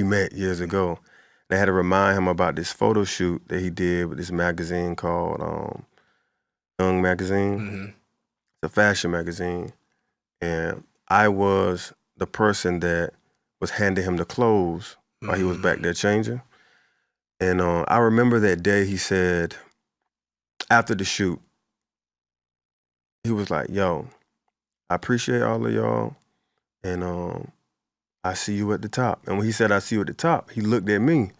he met years ago. They had to remind him about this photo shoot that he did with this magazine called Young Magazine. Mm-hmm. It's a fashion magazine. And I was the person that was handing him the clothes while he was back there changing. And I remember that day he said, after the shoot, he was like, yo, I appreciate all of y'all, and I see you at the top. And when he said, I see you at the top, he looked at me.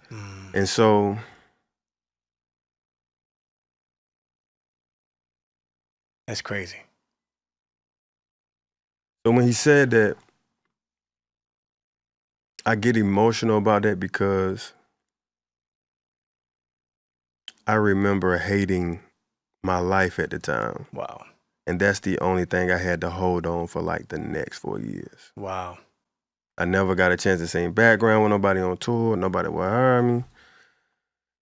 And so that's crazy. So when he said that, I get emotional about that because I remember hating my life at the time. Wow. And that's the only thing I had to hold on for like the next 4 years. Wow. I never got a chance to sing background with nobody on tour. Nobody would hire me.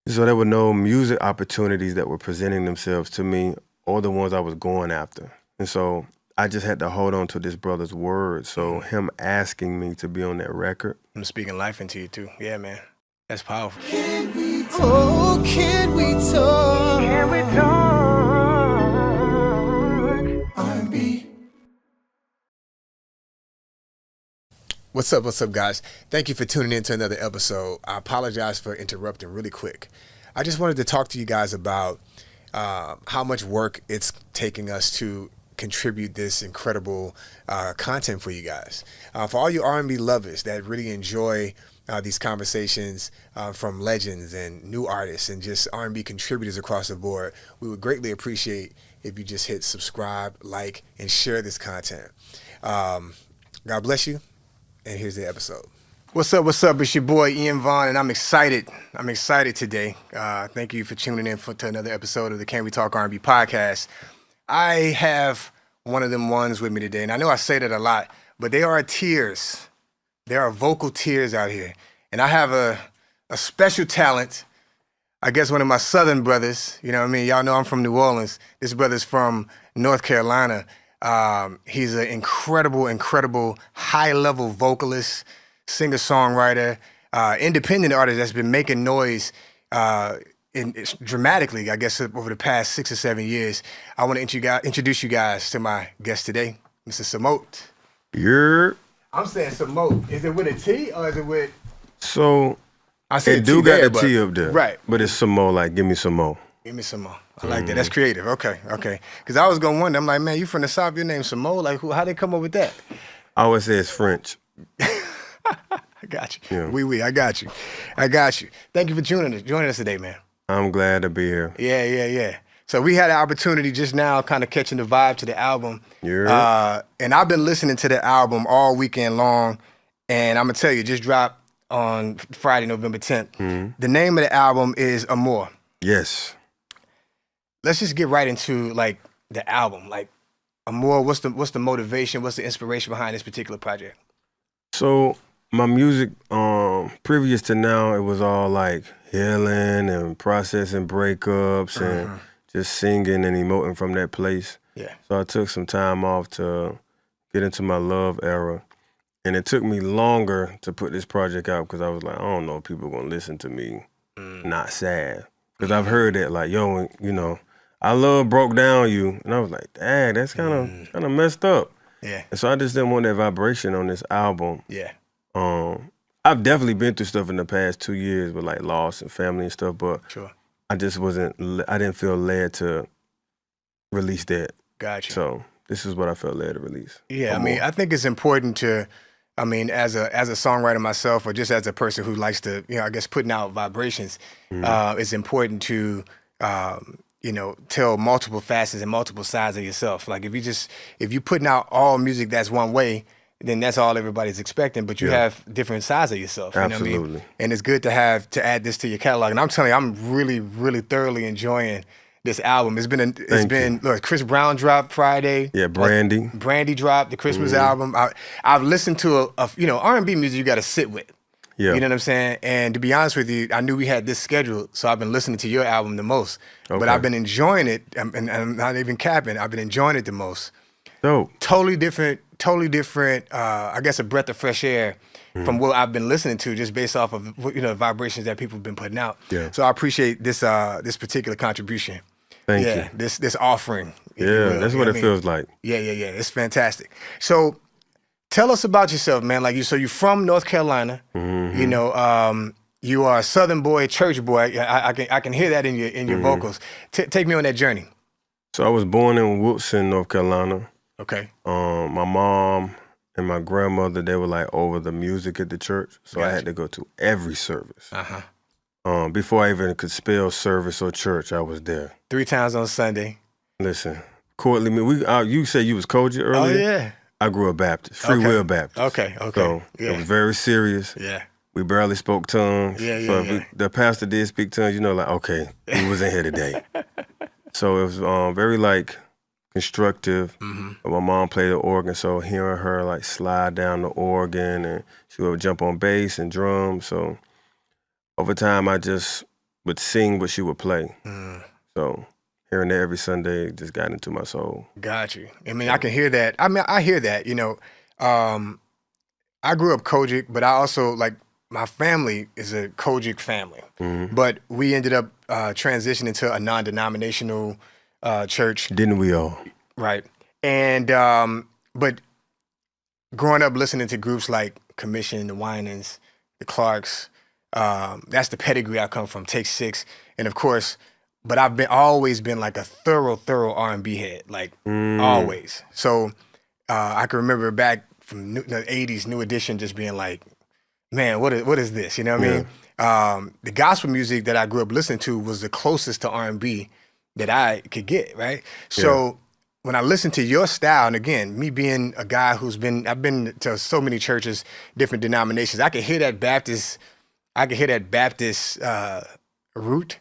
So there were no music opportunities that were presenting themselves to me or the ones I was going after. And so I just had to hold on to this brother's word. So him asking me to be on that record. I'm speaking life into you too. Yeah, man. That's powerful. Can we talk? Oh, can we talk? Can we talk? R&B. What's up, guys? Thank you for tuning in to another episode. I apologize for interrupting really quick. I just wanted to talk to you guys about how much work it's taking us to contribute this incredible content for you guys. For all you R&B lovers that really enjoy these conversations from legends and new artists and just R&B contributors across the board, we would greatly appreciate if you just hit subscribe, like, and share this content. God bless you, and here's the episode. What's up? It's your boy Ian Vaughn, and I'm excited. I'm excited today. Thank you for tuning in to another episode of the Can We Talk R&B podcast. I have one of them ones with me today, and I know I say that a lot, but there are tears. There are vocal tears out here. And I have a special talent, I guess one of my southern brothers, you know what I mean? Y'all know I'm from New Orleans. This brother's from North Carolina. He's an incredible high-level vocalist, singer-songwriter, independent artist that's been making noise dramatically, I guess, over the past 6 or 7 years. I want to introduce you guys to my guest today, Mr. Samoht. I'm saying Samoht. Is it with a T or is it with? So I said it do got there, the T up there, right? But it's some more. Like, give me some more. Give me some more. I like that. That's creative. Okay. Because I was gonna wonder. I'm like, man, you from the South? Your name's Samoht? Like, how they come up with that? I always say it's French. I got you. Yeah. Oui. I got you. Thank you for joining us today, man. I'm glad to be here. Yeah. So we had an opportunity just now, kind of catching the vibe to the album. Yeah. And I've been listening to the album all weekend long, and I'm gonna tell you, it just dropped on Friday, November 10th. Mm-hmm. The name of the album is Amor. Yes. Let's just get right into like the album. Like Amor, what's the motivation? What's the inspiration behind this particular project? So my music, previous to now, it was all like healing and processing breakups and just singing and emoting from that place. Yeah. So I took some time off to get into my love era. And it took me longer to put this project out because I was like, I don't know if people are going to listen to me not sad. Because I've heard that like, yo, you know, I love broke down you. And I was like, dang, that's kind of messed up. Yeah. And so I just didn't want that vibration on this album. Yeah. I've definitely been through stuff in the past 2 years with like loss and family and stuff, but Sure. I didn't feel led to release that. Gotcha. So this is what I felt led to release. Yeah, I mean, I think it's important to, I mean, as a songwriter myself, or just as a person who likes to, you know, I guess putting out vibrations, it's important to, you know, tell multiple facets and multiple sides of yourself. Like if you putting out all music that's one way, then that's all everybody's expecting. But you have different sides of yourself. You Absolutely. know what I mean? And it's good to add this to your catalog. And I'm telling you, I'm really thoroughly enjoying this album. It's been look, Chris Brown dropped Friday. Yeah, Brandy. Brandy dropped the Christmas album. I've listened to you know, R&B music you got to sit with. Yeah. You know what I'm saying? And to be honest with you, I knew we had this scheduled, so I've been listening to your album the most. Okay. But I've been enjoying it, and I'm not even capping. I've been enjoying it the most. Dope. Totally different. I guess a breath of fresh air from what I've been listening to, just based off of vibrations that people have been putting out. Yeah. So I appreciate this particular contribution. Thank you. This offering. Yeah, that's what it feels like. Yeah. It's fantastic. So tell us about yourself, man. Like so you're from North Carolina. Mm-hmm. You are a Southern boy, church boy. I can hear that in your vocals. Take me on that journey. So I was born in Woodson, North Carolina. Okay. My mom and my grandmother, they were like over the music at the church, so I had to go to every service. Before I even could spell service or church, I was there 3 times on Sunday. Listen, Courtly, you said you was Kojic earlier. Oh yeah. I grew up Baptist, Free Will Baptist. Okay. So it was very serious. Yeah. We barely spoke tongues. So if the pastor did speak tongues, like, okay, he was in here today. So it was very like constructive. My mom played the organ, so hearing her like slide down the organ, and she would jump on bass and drums. So over time, I just would sing what she would play. So hearing that every Sunday just got into my soul. Got you. I mean, I can hear that. I mean, I hear that. I grew up Kojic, but I also like my family is a Kojic family. But we ended up transitioning to a non-denominational church. Didn't we all? Right. And but growing up listening to groups like Commission, the Winans, the Clarks, that's the pedigree I come from, Take 6. And of course, but I've always been like a thorough R&B head, like always. So I can remember back from the 80s, New Edition, just being like, man, what is this? You know what I mean? The gospel music that I grew up listening to was the closest to R&B that I could get, right? So when I listen to your style, and again, me being a guy I've been to so many churches, different denominations, I could hear that Baptist root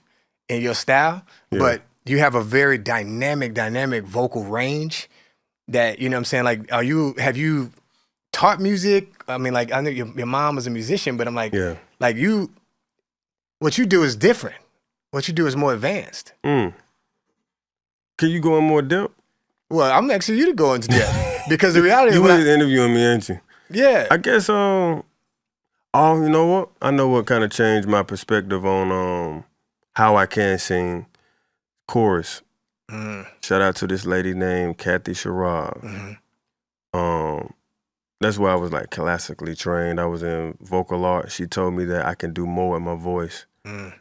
in your style, but you have a very dynamic vocal range that, you know what I'm saying? Like, have you taught music? I mean, like, I know your mom was a musician, but I'm like, what you do is different. What you do is more advanced. Can you go in more depth? Well, I'm asking you to go into depth because the reality you is was interviewing me, ain't you? Yeah. I guess, you know what? I know what kind of changed my perspective on how I can sing chorus. Shout out to this lady named Kathy Sherrod. That's why I was like classically trained. I was in vocal art. She told me that I can do more with my voice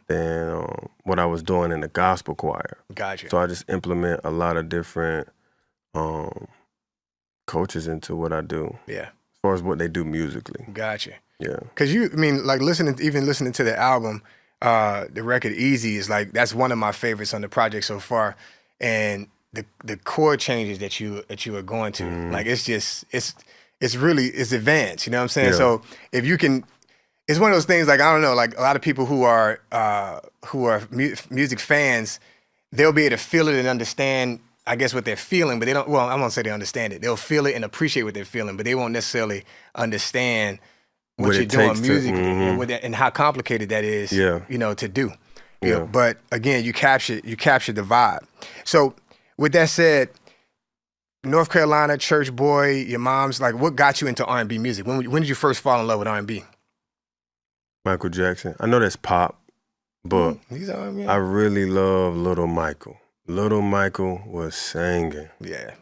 than what I was doing in the gospel choir. Gotcha. So I just implement a lot of different coaches into what I do. Yeah. As far as what they do musically. Gotcha. Yeah. Because listening to the album, the record Easy is like, that's one of my favorites on the project so far. And the chord changes that you are going to, like, it's advanced, you know what I'm saying? Yeah. So if you can, it's one of those things, like, I don't know, like a lot of people who are music fans, they'll be able to feel it and understand, I guess, what they're feeling, but they don't, well, I won't say they understand it. They'll feel it and appreciate what they're feeling, but they won't necessarily understand what you're doing musically and how complicated that is, to do. Yeah. But again, you captured the vibe. So with that said, North Carolina, church boy, your mom's, like, what got you into R&B music? When did you first fall in love with R&B? Michael Jackson. I know that's pop, but I really love Little Michael. Little Michael was singing. Yeah.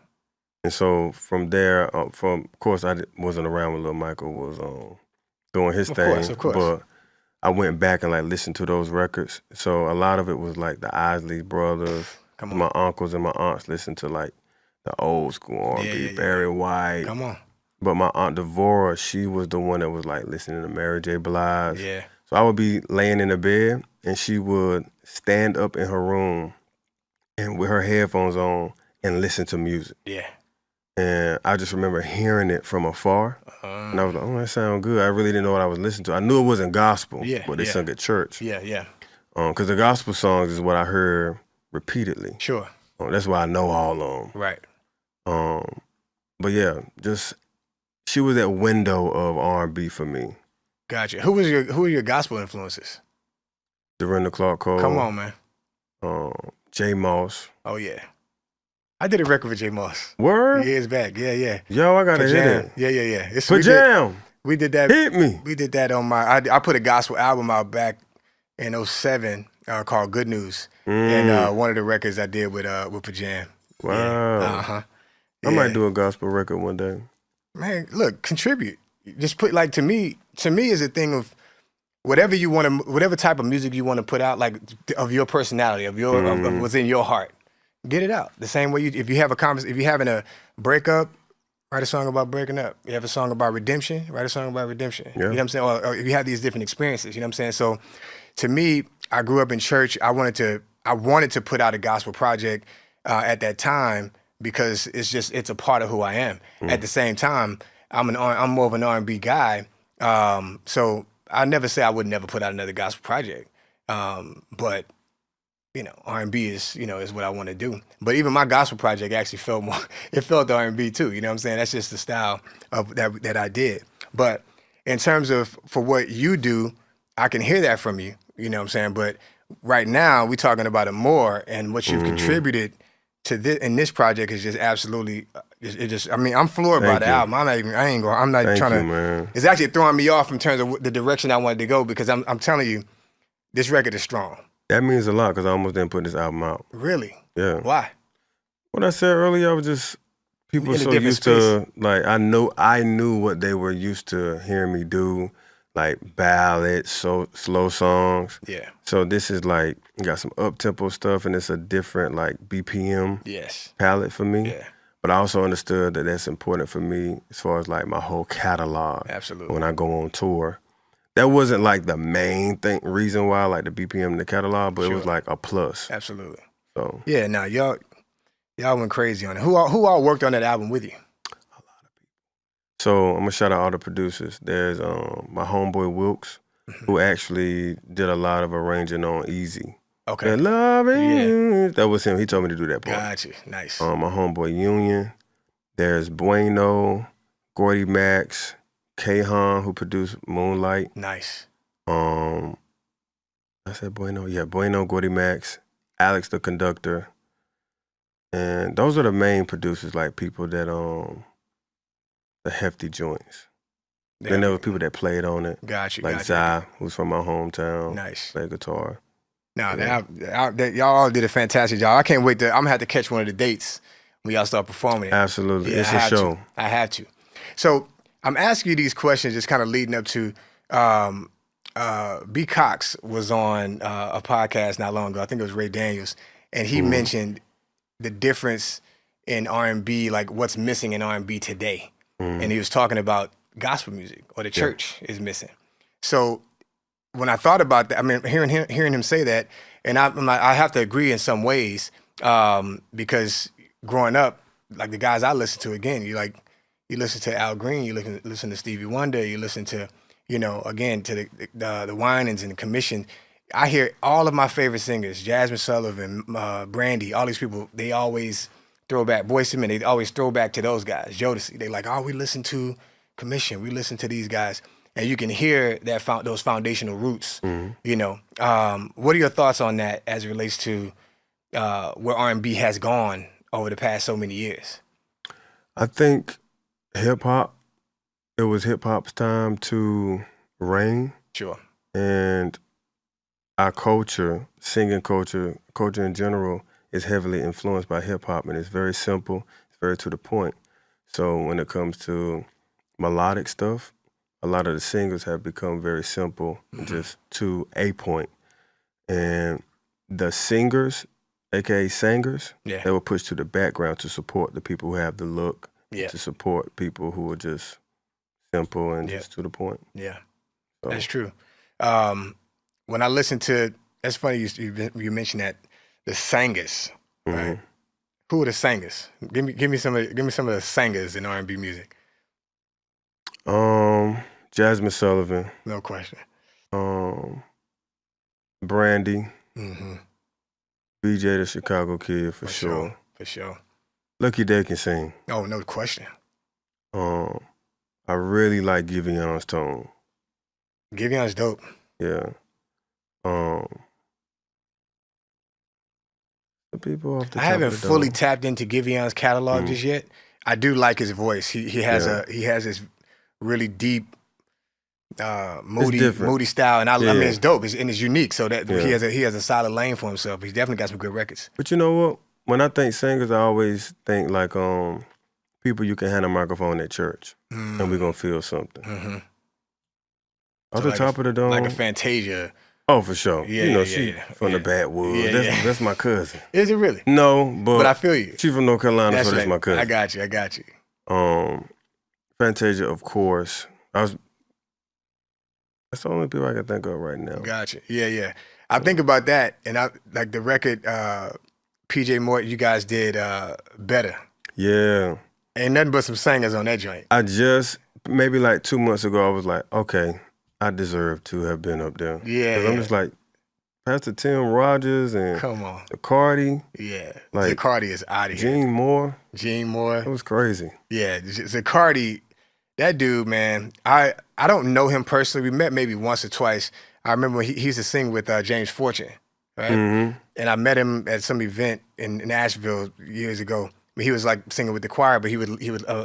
And so from there, of course, I wasn't around when Little Michael was doing his thing. Of course. But I went back and like listened to those records. So a lot of it was like the Isley Brothers. My uncles and my aunts listened to like the old school R&B, Barry White. Come on. But my aunt Devorah, she was the one that was like listening to Mary J. Blige. Yeah. So I would be laying in the bed and she would stand up in her room and with her headphones on and listen to music. Yeah. And I just remember hearing it from afar. And I was like, oh, that sounds good. I really didn't know what I was listening to. I knew it wasn't gospel, but they sung at church. Yeah. Because the gospel songs is what I heard repeatedly. Sure. That's why I know all of them. Right. But yeah, just she was that window of R&B for me. Gotcha. Who are your gospel influences? Dorinda Clark Cole. Come on, man. J. Moss. Oh yeah. I did a record with J Moss. Word? Years back. Yeah. Yo, I gotta hit it. Yeah. Pajam. We did that. Hit me. We did that on my. I put a gospel album out back in 2007 called Good News, and one of the records I did with Pajam. Wow. Yeah. I might do a gospel record one day. Man, look, contribute. Just put to me is a thing of whatever you want to, whatever type of music you want to put out, like of your personality, of what's in your heart. Get it out. The same way if you have if you're having a breakup, write a song about breaking up. You have a song about redemption, write a song about redemption. Yeah. You know what I'm saying? Or if you have these different experiences, you know what I'm saying? So to me, I grew up in church. I wanted to put out a gospel project at that time because it's a part of who I am. At the same time, I'm more of an R&B guy. So I never say I would never put out another gospel project. But R&B is what I want to do. But even my gospel project actually felt R&B too. You know what I'm saying? That's just the style of that I did. But in terms of for what you do, I can hear that from you. You know what I'm saying? But right now we're talking about Amor, and what you've contributed to this in this project is just absolutely. I'm floored by the album. I'm not Thank trying you, to. man. It's actually throwing me off in terms of the direction I wanted to go, because I'm telling you, this record is strong. That means a lot because I almost didn't put this album out. Really? Yeah. Why? What I said earlier, I was just people In a so different used to I knew what they were used to hearing me do, like ballads, so slow songs. Yeah. So this is like got some up tempo stuff, and it's a different like BPM palette for me. Yeah. But I also understood that that's important for me as far as like my whole catalog. Absolutely. When I go on tour. That wasn't like the main reason why I like the BPM in the catalog, but it was like a plus. Absolutely. So yeah, now y'all went crazy on it. Who all worked on that album with you? A lot of people. So I'm gonna shout out all the producers. There's my homeboy Wilkes, who actually did a lot of arranging on Easy. Okay. And loving you. That was him. He told me to do that part. Gotcha. Nice. My homeboy Union. There's Bueno, Gordy Max, K-Han, who produced Moonlight. Nice. I said Bueno. Yeah, Bueno, Gordy Max, Alex the conductor. And those are the main producers, like people that the hefty joints. Then there were people that played on it. Got you. Like Zai, who's from my hometown. Nice. Played guitar. No, y'all all did a fantastic job. I can't wait I'm gonna have to catch one of the dates when y'll start performing it. Absolutely. Yeah, it's a show. I have to. So I'm asking you these questions just kind of leading up to B. Cox was on a podcast not long ago. I think it was Ray Daniels. And he mentioned the difference in R&B, like what's missing in R&B today. And he was talking about gospel music, or the church is missing. So when I thought about that, I mean, hearing him say that, and I have to agree in some ways, because growing up, like the guys I listen to, again, you listen to Al Green, you listen to Stevie Wonder, you listen to, again, to the Winans and the Commission. I hear all of my favorite singers, Jasmine Sullivan, Brandy, all these people, they always throw back, Boyz II Men, they always throw back to those guys, Jodeci. They like, we listen to Commission, we listen to these guys. And you can hear those foundational roots, What are your thoughts on that as it relates to where R&B has gone over the past so many years? I think hip-hop, it was hip-hop's time to reign. Sure. And our culture, singing culture in general, is heavily influenced by hip-hop, and it's very simple, it's very to the point. So when it comes to melodic stuff, a lot of the singers have become very simple, just to a point. And the singers, AKA singers, they were pushed to the background to support the people who have the look, to support people who are just simple and just to the point. Yeah, so. That's true. When I listen to, that's funny you mentioned that, the singers, right? Who are the singers? Give me some of the singers in R&B music. Jasmine Sullivan. No question. Brandy. BJ the Chicago Kid for sure. For sure. Lucky Day can sing. Oh, no question. I really like Givion's tone. Givion's dope. Yeah. the people off the I top haven't of the fully dome. tapped into Givion's catalog just yet. I do like his voice. He has this really deep, moody style, and I mean it's dope. It's unique. So that he has a solid lane for himself. He's definitely got some good records. But you know what? When I think singers, I always think like people you can hand a microphone at church, and we're gonna feel something. Mm-hmm. Off the top of the dome, like a Fantasia. Oh, for sure. Yeah, you know, she from the Backwoods. That's my cousin. Is it really? No, but I feel you. She from North Carolina, so that's my cousin. I got you. Fantasia, of course. That's the only people I can think of right now. Gotcha. Yeah. I think about that, and I like the record Pj Morton, you guys did Better. Yeah. Ain't nothing but some singers on that joint. I just, maybe like 2 months ago, I was like, okay, I deserve to have been up there. Yeah. I'm just like, Pastor Tim Rogers and Come on. Zacardi. Yeah. Like, Zacardi is out of here. Gene Moore. It was crazy. Yeah. Zacardi, that dude, man, I don't know him personally. We met maybe once or twice. I remember when he used to sing with James Fortune, right? Mm-hmm. And I met him at some event in Nashville years ago. He was like singing with the choir, but he would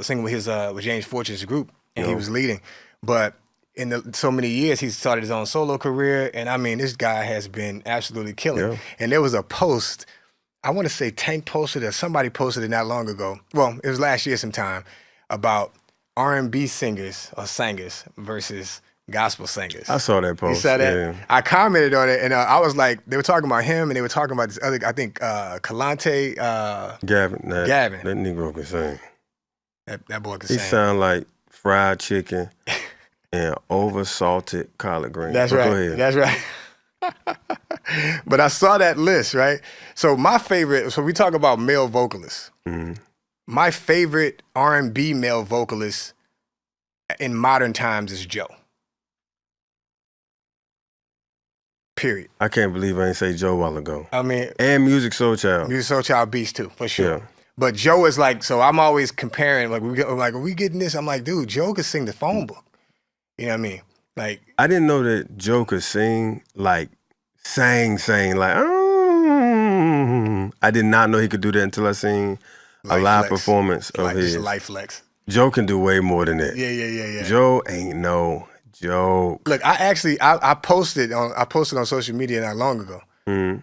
sing with with James Fortune's group, and he was leading. But in so many years, he started his own solo career, and I mean, this guy has been absolutely killing. Yeah. And there was a post, I want to say Tank posted it, or somebody posted it not long ago. Well, it was last year sometime, about R&B singers or singers versus gospel singers. I saw that post. You saw that? Yeah. I commented on it, and I was like, they were talking about him, and they were talking about this other, I think, Kalante. Gavin. Gavin. That Negro can sing. That boy can sing. He sound like fried chicken and over-salted collard greens. That's right. Go ahead. That's right. But I saw that list, right? So my favorite, so we talk about male vocalists. Mm-hmm. My favorite R&B male vocalist in modern times is Joe. Period. I can't believe I didn't say Joe a while ago. I mean, and Music Soul Child. Music Soul Child beast too, for sure. Yeah. But Joe is like, so I'm always comparing, like, are we getting this? I'm like, dude, Joe could sing the phone book. You know what I mean? Like, I didn't know that Joe could sing, like, sang, like, I did not know he could do that until I seen a live performance of his. Just life flex. Joe can do way more than that. Yeah. Joe ain't no joke. Look, I posted on social media not long ago. Mm-hmm.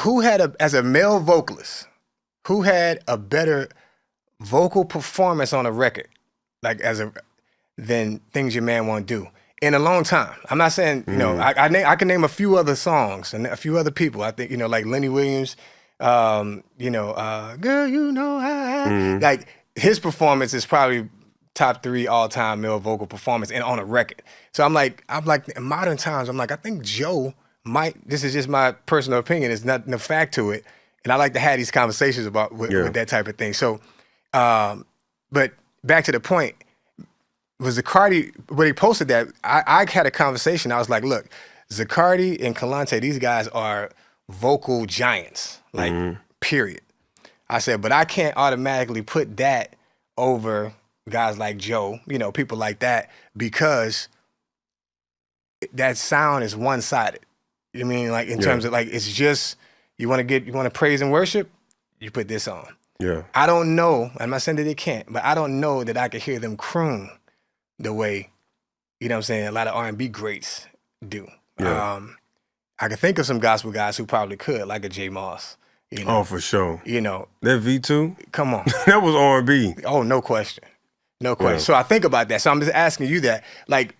Who had as a male vocalist, who had a better vocal performance on a record, like than Things Your Man Won't Do in a long time? I'm not saying, you know, I can name a few other songs and a few other people. I think, you know, like Lenny Williams, Girl, You Know I, like his performance is probably top 3 all-time male vocal performance and on a record. So I'm like, in modern times, I'm like, I think Joe might, this is just my personal opinion, there's no fact to it. And I like to have these conversations with that type of thing. So, but back to the point, was Zacardi, when he posted that, I had a conversation. I was like, look, Zacardi and Kalante, these guys are vocal giants, like, period. I said, but I can't automatically put that over guys like Joe, you know, people like that, because that sound is one-sided. You know what I mean? Like, in terms of, like, it's just, you want to praise and worship, you put this on. Yeah. I don't know, I'm not saying that they can't, but I don't know that I could hear them croon the way, you know what I'm saying, a lot of R&B greats do. Yeah. I can think of some gospel guys who probably could, like a J Moss. You know? Oh, for sure. You know. That V2? Come on. That was R&B. Oh, no question. No question. Yeah. So I think about that. So I'm just asking you that. Like,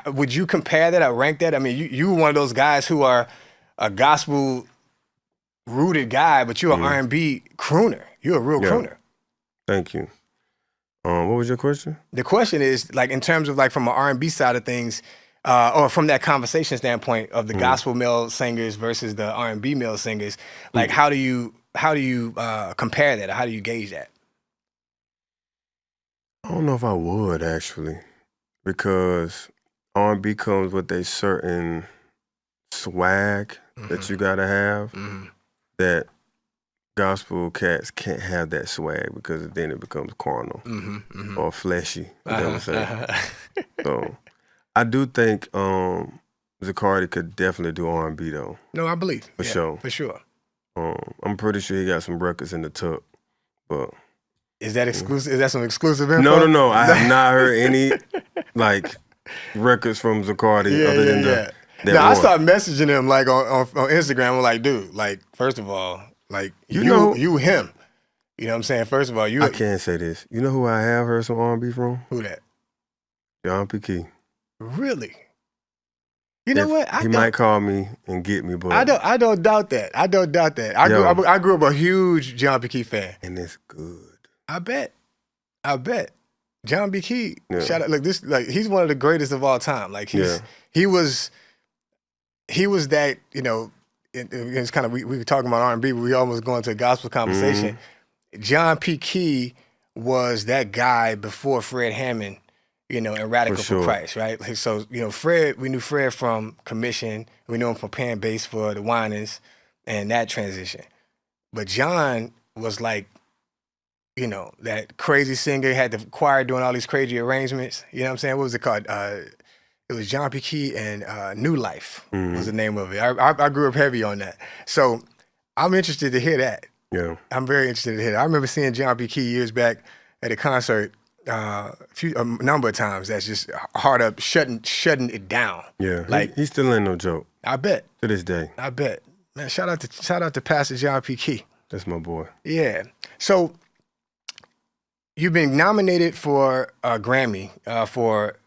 would you compare that or rank that? I mean, you were one of those guys who are a gospel-rooted guy, but you're an R&B crooner. You're a real crooner. Thank you. What was your question? The question is, like, in terms of, like, from an R&B side of things, or from that conversation standpoint of the gospel male singers versus the R&B male singers, like, how do you compare that? Or how do you gauge that? I don't know if I would, actually, because R&B comes with a certain swag that you gotta have that gospel cats can't have that swag, because then it becomes carnal or fleshy, as they would say. So I do think Zacardi could definitely do R&B though. No, I believe. For sure. For sure. I'm pretty sure he got some records in the tuck, but is that exclusive? Is that some exclusive info? No. I have not heard any like records from Zacardi other than that Now, I one. started messaging him like on Instagram. I'm like, dude, like first of all, like you him. You know what I'm saying? First of all, I can't say this. You know who I have heard some R&B from? Who that? John P. Key. Really? You know what? He might call me and get me, but I don't doubt that. I don't doubt that. I grew up a huge John P. Key fan. And it's good. I bet. John B. Key, shout out. Look, he's one of the greatest of all time. Like he was that, you know, it's kind of, we were talking about R&B, but we almost going to a gospel conversation. John P. Key was that guy before Fred Hammond, you know, and Radical for Christ, right? So, you know, we knew Fred from Commission. We knew him from playing bass for the Winans and that transition. But John was like, you know, that crazy singer, had the choir doing all these crazy arrangements. You know what I'm saying? What was it called? It was John P. Key and New Life was the name of it. I grew up heavy on that. So I'm interested to hear that. Yeah. I'm very interested to hear that. I remember seeing John P. Key years back at a concert a number of times. That's just hard up, shutting it down. Yeah, like he still ain't no joke. I bet. To this day. I bet. Man, shout out to Pastor John P. Key. That's my boy. Yeah. So you've been nominated for a Grammy for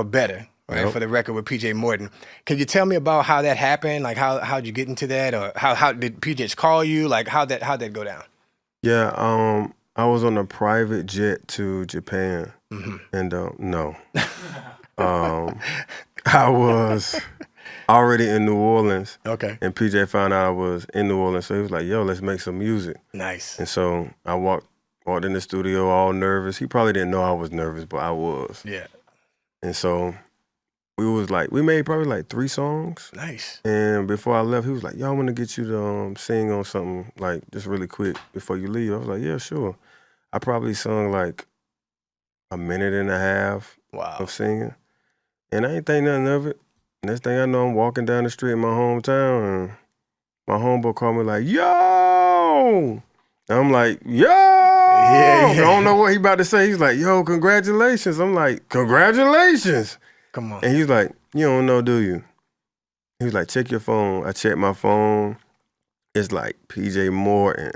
Better, right? Yep. For the record with Pj Morton. Can you tell me about how that happened? Like how'd you get into that, or how did PJ call you? Like how'd that go down? Yeah. I was on a private jet to Japan, and no, I was already in New Orleans. Okay. And PJ found out I was in New Orleans, so he was like, "Yo, let's make some music." Nice. And so I walked in the studio all nervous. He probably didn't know I was nervous, but I was. Yeah. And so we made probably like 3 songs. Nice. And before I left, he was like, "Yo, I want to get you to sing on something like just really quick before you leave." I was like, "Yeah, sure." I probably sung like a minute and a half of singing, and I ain't think nothing of it. Next thing I know, I'm walking down the street in my hometown, and my homeboy called me like, "Yo!" And I'm like, "Yo!" Yeah. I don't know what he about to say. He's like, "Yo, congratulations." I'm like, "Congratulations." Come on. And he's like, "You don't know, do you?" He was like, "Check your phone." I checked my phone. It's like Pj Morton,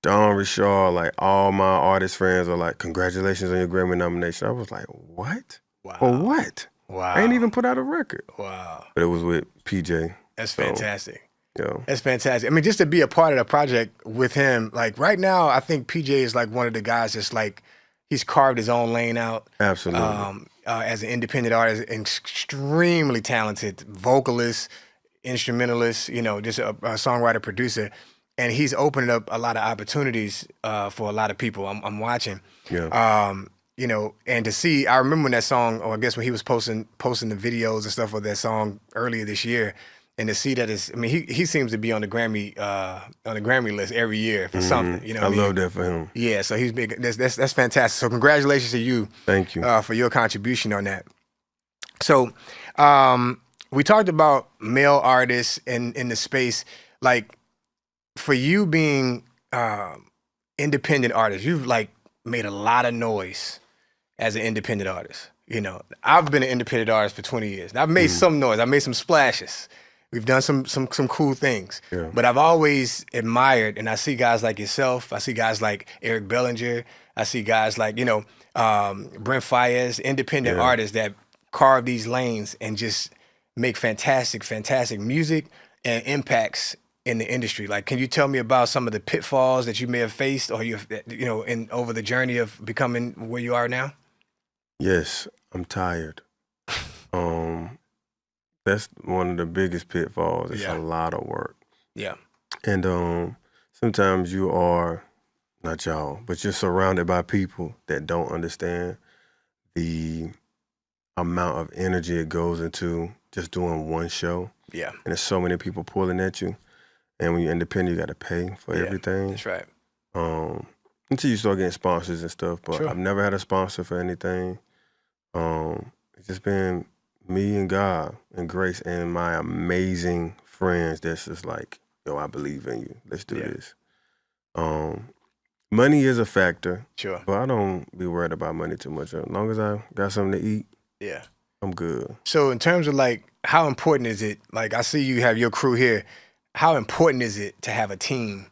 Don Richard, like all my artist friends are like, "Congratulations on your Grammy nomination." I was like, "What? Wow. For what?" Wow. I ain't even put out a record. Wow. But it was with PJ. That's fantastic. Yeah. That's fantastic. I mean, just to be a part of the project with him, like right now, I think PJ is like one of the guys that's like, he's carved his own lane out. Absolutely. As an independent artist, extremely talented vocalist, instrumentalist, you know, just a songwriter, producer. And he's opening up a lot of opportunities for a lot of people. I'm watching. Yeah. You know, and to see, I remember when that song, or I guess when he was posting the videos and stuff of that song earlier this year, and to see that is, I mean, he seems to be on the Grammy list every year for something. You know, I love that for him. Yeah, so he's big. That's fantastic. So congratulations to you. Thank you for your contribution on that. So we talked about male artists in the space, like for you being independent artist, you've like made a lot of noise as an independent artist. You know, I've been an independent artist for 20 years. I've made some noise. I've made some splashes. We've done some cool things. Yeah. But I've always admired, and I see guys like yourself. I see guys like Eric Bellinger. I see guys like, you know, Brent Faiyaz, independent artists that carve these lanes and just make fantastic music and impacts in the industry. Like, can you tell me about some of the pitfalls that you may have faced, or over the journey of becoming where you are now? Yes, I'm tired. That's one of the biggest pitfalls. It's a lot of work. Yeah. And sometimes you are, not y'all, but you're surrounded by people that don't understand the amount of energy it goes into just doing one show. Yeah. And there's so many people pulling at you. And when you're independent, you got to pay for everything. That's right. Until you start getting sponsors and stuff. But Sure. I've never had a sponsor for anything. It's just been me and God and Grace and my amazing friends that's just like, yo, I believe in you. Let's do this. Money is a factor. Sure. But I don't be worried about money too much. As long as I got something to eat, I'm good. So in terms of like, how important is it? Like, I see you have your crew here. How important is it to have a team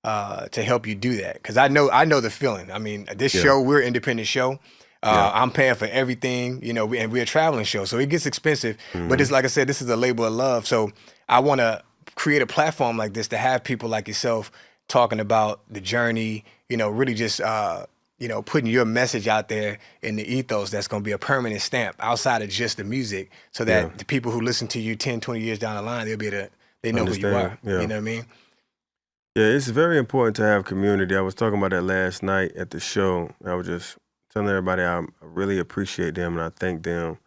to help you do that? Because I know the feeling. I mean, this show, we're an independent show. I'm paying for everything, you know, and we're a traveling show, so it gets expensive. But it's like I said, this is a labor of love. So I want to create a platform like this to have people like yourself talking about the journey, you know, really just, you know, putting your message out there in the ethos that's going to be a permanent stamp outside of just the music, so that the people who listen to you 10, 20 years down the line, they'll be able to, they know who you are. You know what I mean? Yeah, it's very important to have community. I was talking about that last night at the show. I was just telling everybody I really appreciate them and I thank them,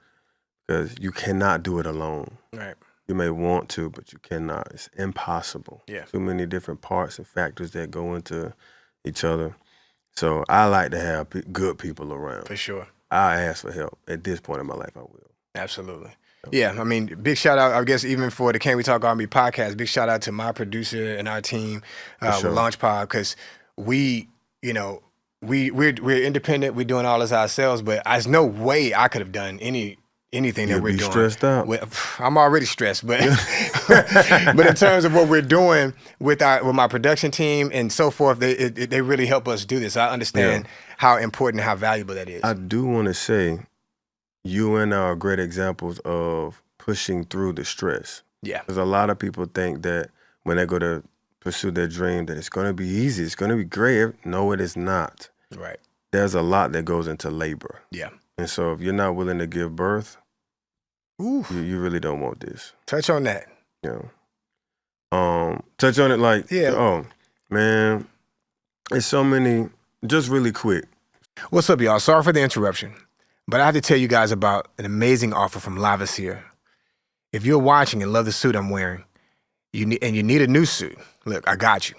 because you cannot do it alone. Right. You may want to, but you cannot. It's impossible. Yeah. Too many different parts and factors that go into each other. So I like to have good people around. For sure. I ask for help. At this point in my life, I will. Absolutely. Yeah, I mean, big shout out, I guess, even for the Can We Talk R&B podcast, big shout out to my producer and our team with LaunchPod, because we, you know, we're independent, we're doing all this ourselves, but there's no way I could have done anything that we're doing. Stressed out. I'm already stressed, but but in terms of what we're doing with my production team and so forth, they really help us do this. I understand how important, how valuable that is. I do want to say, you and I are great examples of pushing through the stress. Yeah. Because a lot of people think that when they go to pursue their dream, that it's going to be easy, it's going to be great. No, it is not. Right. There's a lot that goes into labor. Yeah. And so if you're not willing to give birth, you really don't want this. Touch on that. Yeah. Touch on it like, oh, man, it's so many, just really quick. What's up, y'all? Sorry for the interruption, but I have to tell you guys about an amazing offer from Lavasier. If you're watching and love the suit I'm wearing, you need a new suit, look, I got you.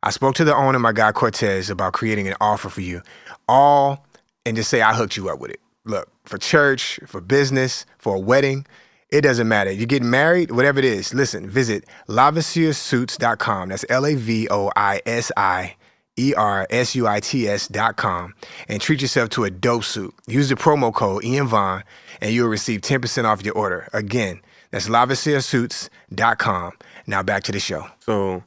I spoke to the owner, my guy Cortez, about creating an offer for you, and just say I hooked you up with it. Look, for church, for business, for a wedding, it doesn't matter. You're getting married, whatever it is. Listen, visit lavasiersuits.com. That's LAVOISIERSUITS.com, and treat yourself to a dope suit. Use the promo code Ian Vaughn, and you'll receive 10% off your order. Again, that's lavasiersuits.com. Now back to the show. So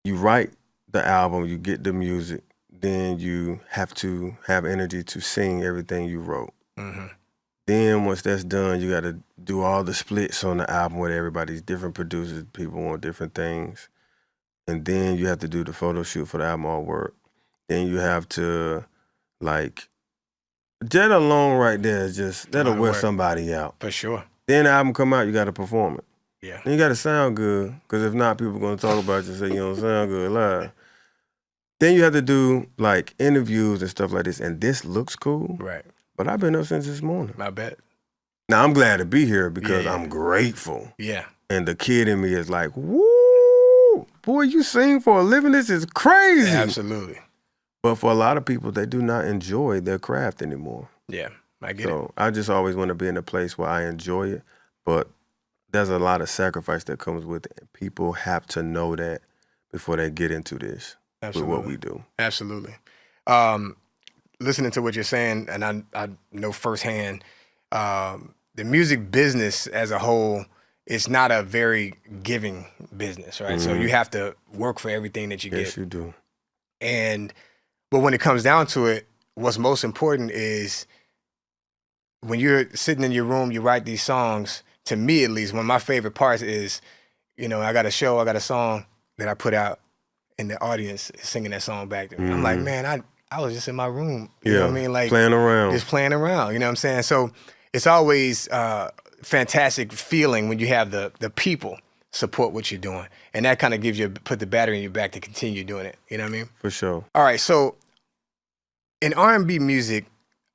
you write the album, you get the music, then you have to have energy to sing everything you wrote. Mm-hmm. Then once that's done, you got to do all the splits on the album with everybody's different producers. People want different things. And then you have to do the photo shoot for the album artwork. Then you have to, like, that alone right there is just, that'll wear somebody out. For sure. Then the album come out, you got to perform it. Yeah. And you got to sound good, because if not, people are going to talk about you and say you don't sound good live. Then you have to do, like, interviews and stuff like this, and this looks cool. Right. But I've been up since this morning. I bet. Now, I'm glad to be here because I'm grateful. Yeah. And the kid in me is like, woo, boy, you sing for a living? This is crazy. Absolutely. But for a lot of people, they do not enjoy their craft anymore. Yeah, I get it. So I just always want to be in a place where I enjoy it, but there's a lot of sacrifice that comes with it. And people have to know that before they get into this with what we do. Absolutely. Listening to what you're saying, and I know firsthand, the music business as a whole, it's not a very giving business, right? So you have to work for everything that you get. Yes, you do. But when it comes down to it, what's most important is when you're sitting in your room, you write these songs. To me, at least, one of my favorite parts is, you know, I got a song that I put out, and the audience is singing that song back to me. I'm like, man, I was just in my room, you know what I mean? Like playing around. Just playing around, you know what I'm saying? So it's always fantastic feeling when you have the people support what you're doing. And that kind of gives you, put the battery in your back to continue doing it, you know what I mean? For sure. All right, so in R&B music,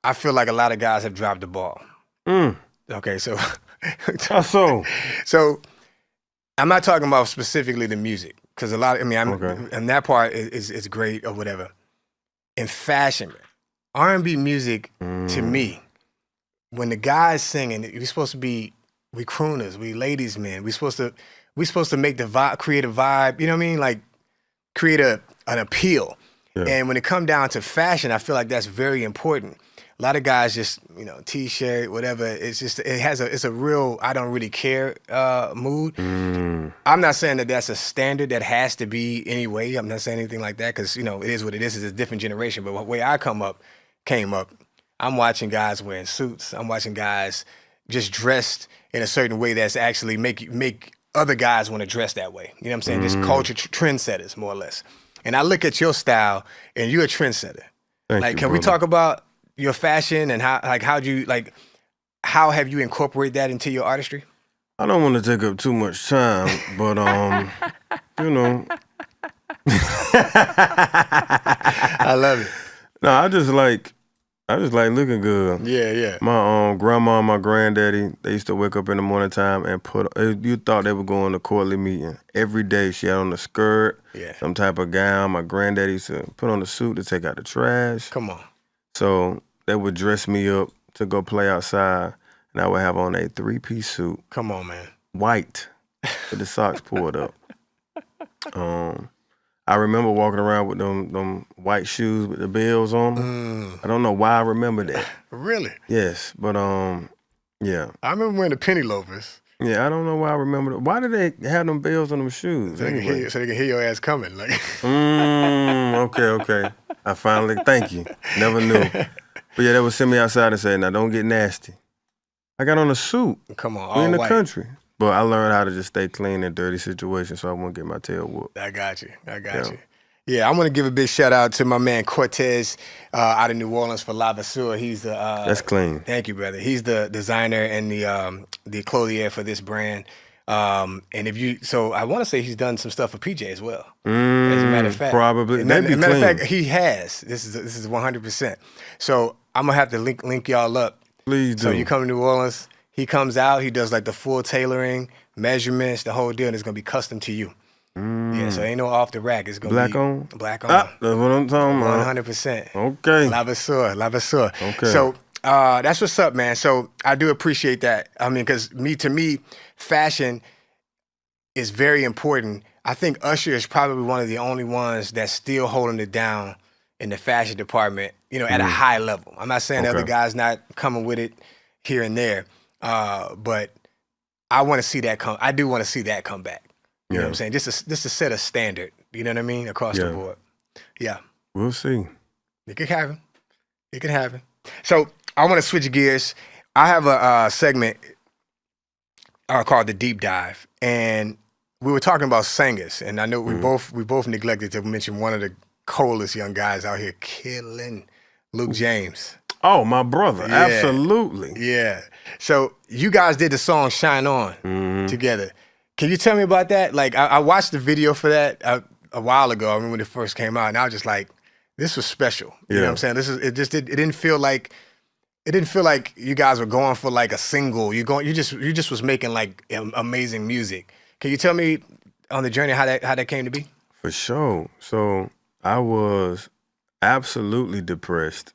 I feel like a lot of guys have dropped the ball. Okay, so... How so? So I'm not talking about specifically the music, because a lot, and that part is great or whatever. In fashion, R&B music, to me, when the guy's singing, you're supposed to be We crooners, we ladies men. We supposed to make the vibe, create a vibe, you know what I mean? Like create an appeal. Yeah. And when it come down to fashion, I feel like that's very important. A lot of guys just, t-shirt, whatever. It's a real I don't really care mood. I'm not saying that that's a standard that has to be anyway. I'm not saying anything like that because, it is what it is. It's a different generation. But the way I came up, I'm watching guys wearing suits. I'm watching guys just dressed in a certain way that's actually make other guys want to dress that way. You know what I'm saying? Just culture trendsetters, more or less. And I look at your style, and you're a trendsetter. Thank you, can we talk about your fashion and how have you incorporated that into your artistry? I don't want to take up too much time, but I love it. No, I just like looking good. Yeah. My grandma and my granddaddy, they used to wake up in the morning time and you thought they were going to quarterly meeting. Every day she had on a skirt, some type of gown. My granddaddy used to put on a suit to take out the trash. Come on. So they would dress me up to go play outside, and I would have on a 3-piece suit. Come on, man. White, with the socks pulled up. I remember walking around with them white shoes with the bells on them. I don't know why I remember that. Really? Yes, but yeah. I remember wearing the penny loafers. Yeah, I don't know why I remember that. Why did they have them bells on them shoes? So they can hear your ass coming. Like. Okay. Thank you. Never knew. But yeah, they would send me outside and say, now don't get nasty. I got on a suit. Come on, we in the white. Country. But I learned how to just stay clean in dirty situations so I won't get my tail whooped. I got you. Yeah, I want to give a big shout out to my man Cortez out of New Orleans for La Vasseur. He's the that's clean. Thank you, brother. He's the designer and the clothier for this brand. And I want to say he's done some stuff for PJ as well. As a matter of fact, probably. As a matter of fact, he has. This is 100%. So I'm gonna have to link y'all up. Please do. So you come to New Orleans. He comes out, he does like the full tailoring, measurements, the whole deal, and it's gonna be custom to you. Yeah, so ain't no off the rack. It's gonna Black be on? Black on. That's what I'm talking about. 100%. Okay. La Vasseur. Okay. So that's what's up, man. So I do appreciate that. I mean, because to me, fashion is very important. I think Usher is probably one of the only ones that's still holding it down in the fashion department, at a high level. I'm not saying the other guys not coming with it here and there. But I want to see that come. I do want to see that come back. You know what I'm saying? Just to set a standard. You know what I mean? Across the board. Yeah. We'll see. It could happen. So I want to switch gears. I have a segment called the Deep Dive, and we were talking about singers, and I know we both neglected to mention one of the coolest young guys out here, killing Luke James. Oh, my brother. Yeah. Absolutely. Yeah. So you guys did the song Shine On together. Can you tell me about that? Like, I watched the video for that a while ago. I remember when it first came out, and I was just like, this was special. You know what I'm saying? It didn't feel like you guys were going for like a single. You just was making like amazing music. Can you tell me on the journey how that came to be? For sure. So I was absolutely depressed.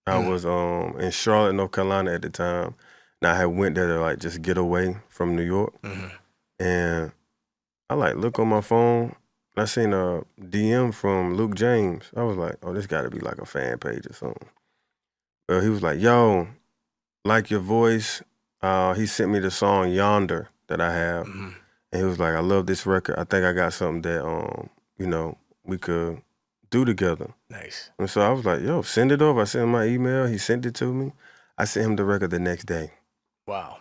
I was in Charlotte, North Carolina at the time. And I had went there to like just get away from New York. And I like look on my phone. And I seen a DM from Luke James. I was like, oh, this got to be like a fan page or something. Well, he was like, yo, like your voice. He sent me the song Yonder that I have. And he was like, I love this record. I think I got something that, we could do together. Nice. And so I was like, yo, send it over. I sent him my email. He sent it to me. I sent him the record the next day. Wow.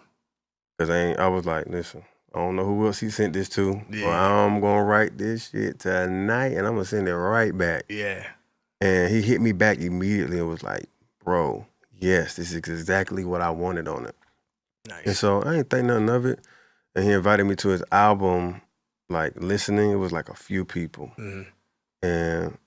Because I was like, listen, I don't know who else he sent this to, but I'm going to write this shit tonight, and I'm going to send it right back. Yeah. And he hit me back immediately and was like, bro, yes, this is exactly what I wanted on it. Nice. And so I didn't think nothing of it. And he invited me to his album, like listening. It was like a few people. And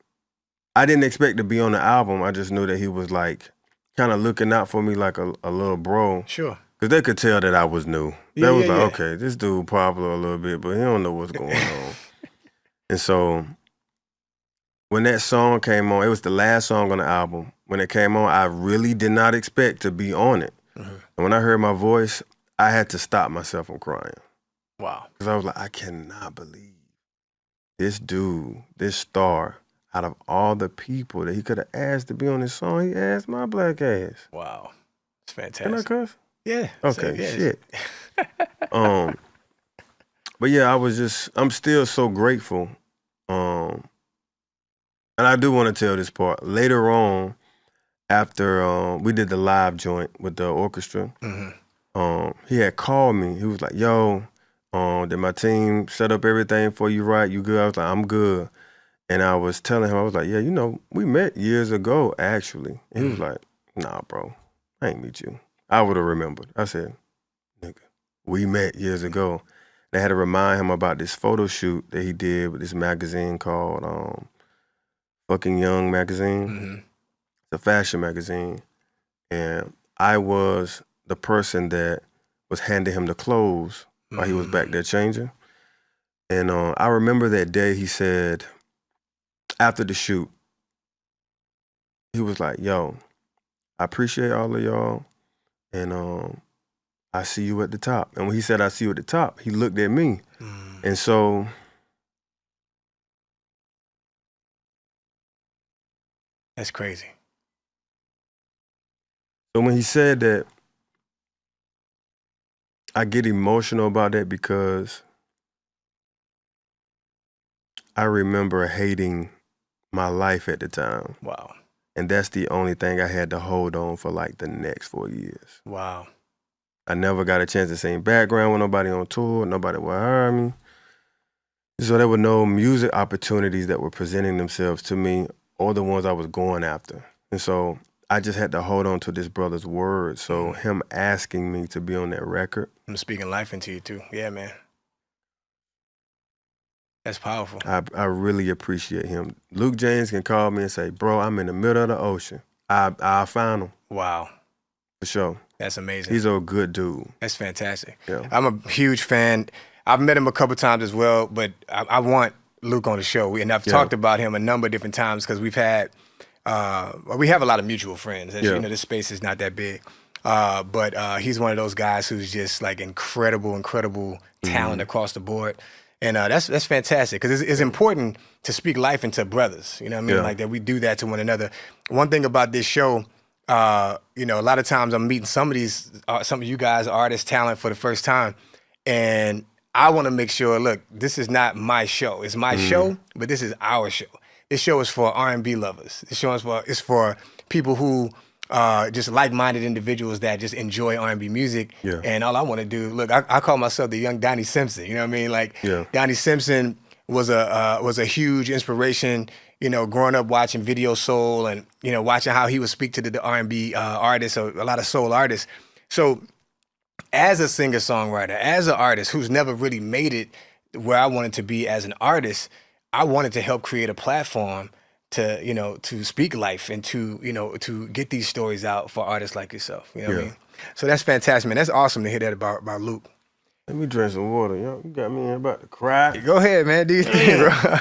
I didn't expect to be on the album. I just knew that he was like kind of looking out for me like a little bro. Sure. Because they could tell that I was new. They was like, okay, this dude popular a little bit, but he don't know what's going on. And so when that song came on, it was the last song on the album. When it came on, I really did not expect to be on it. And when I heard my voice, I had to stop myself from crying. Wow. Because I was like, I cannot believe this dude, this star, out of all the people that he could have asked to be on his song, he asked my black ass. Wow. It's fantastic. Can I cuss? Yeah. Okay, yes. shit. But yeah, I'm still so grateful. And I do want to tell this part. Later on, after we did the live joint with the orchestra, he had called me. He was like, yo, did my team set up everything for you right? You good? I was like, I'm good. And I was telling him, I was like, yeah, you know, we met years ago, actually. And he was like, nah, bro, I ain't meet you. I would have remembered. I said, nigga, we met years ago. And I had to remind him about this photo shoot that he did with this magazine called Fucking Young magazine. It's a fashion magazine. And I was the person that was handing him the clothes while he was back there changing. And I remember that day he said, after the shoot, he was like, yo, I appreciate all of y'all, and I see you at the top. And when he said, I see you at the top, he looked at me. And so that's crazy. So when he said that, I get emotional about that because I remember hating my life at the time. Wow. And that's the only thing I had to hold on for like the next 4 years. Wow. I never got a chance to sing background with nobody on tour. Nobody would hire me. So there were no music opportunities that were presenting themselves to me or the ones I was going after. And so I just had to hold on to this brother's word. So him asking me to be on that record. I'm speaking life into you too. Yeah, man. That's powerful. I really appreciate him. Luke James can call me and say, bro, I'm in the middle of the ocean. I found him. Wow. For sure. That's amazing. He's a good dude. That's fantastic. Yeah. I'm a huge fan. I've met him a couple times as well, but I want Luke on the show. And I've talked about him a number of different times because we have a lot of mutual friends. As you know, this space is not that big. But he's one of those guys who's just like incredible talent across the board. And that's fantastic because it's important to speak life into brothers. You know what I mean? Yeah. Like that we do that to one another. One thing about this show, you know, a lot of times I'm meeting some of you guys, artists, talent for the first time. And I want to make sure, look, this is not my show. It's my show, but this is our show. This show is for R&B lovers. This show is for people who just like-minded individuals that just enjoy R&B music. Yeah. And all I want to do, look, I call myself the young Donnie Simpson. You know what I mean? Like Donnie Simpson was a huge inspiration. You know, growing up watching Video Soul and you know watching how he would speak to the R&B artists or a lot of soul artists. So, as a singer-songwriter, as an artist who's never really made it where I wanted to be as an artist, I wanted to help create a platform to, you know, to speak life and to, you know, to get these stories out for artists like yourself. You know what I mean? So that's fantastic, man. That's awesome to hear that about Luke. Let me drink some water, yo. You got me about to cry. Go ahead, man. Do your thing, bro.